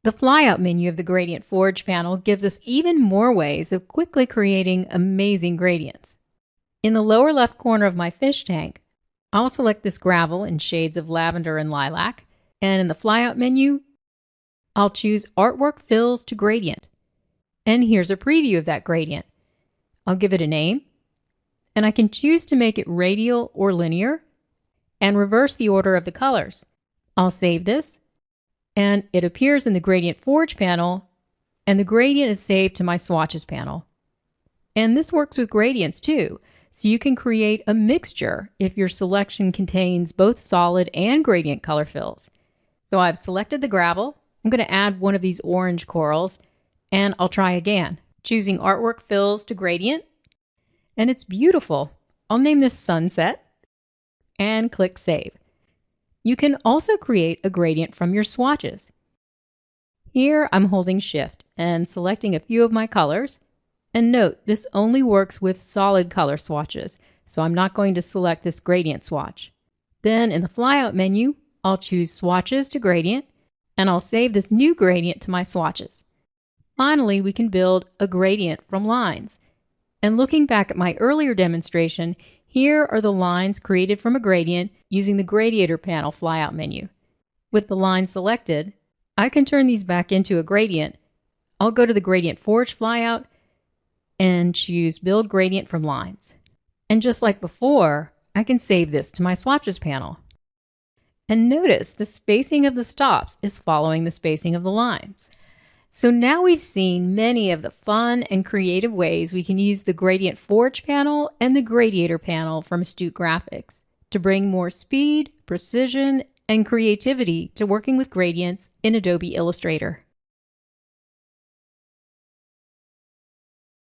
The flyout menu of the Gradient Forge panel gives us even more ways of quickly creating amazing gradients. In the lower left corner of my fish tank, I'll select this gravel in shades of lavender and lilac, and in the flyout menu, I'll choose Artwork Fills to Gradient. And here's a preview of that gradient. I'll give it a name, and I can choose to make it radial or linear, and reverse the order of the colors. I'll save this, and it appears in the Gradient Forge panel, and the gradient is saved to my Swatches panel. And this works with gradients too, so you can create a mixture if your selection contains both solid and gradient color fills. So I've selected the gravel. I'm going to add one of these orange corals, and I'll try again, choosing Artwork Fills to Gradient. And it's beautiful. I'll name this Sunset and click Save. You can also create a gradient from your swatches. Here I'm holding Shift and selecting a few of my colors. And note, this only works with solid color swatches, so I'm not going to select this gradient swatch. Then in the flyout menu, I'll choose Swatches to Gradient, and I'll save this new gradient to my swatches. Finally, we can build a gradient from lines. And looking back at my earlier demonstration, here are the lines created from a gradient using the Gradiator panel flyout menu. With the lines selected, I can turn these back into a gradient. I'll go to the Gradient Forge flyout and choose Build Gradient from Lines. And just like before, I can save this to my Swatches panel. And notice the spacing of the stops is following the spacing of the lines. So now we've seen many of the fun and creative ways we can use the Gradient Forge panel and the Gradiator panel from Astute Graphics to bring more speed, precision, and creativity to working with gradients in Adobe Illustrator.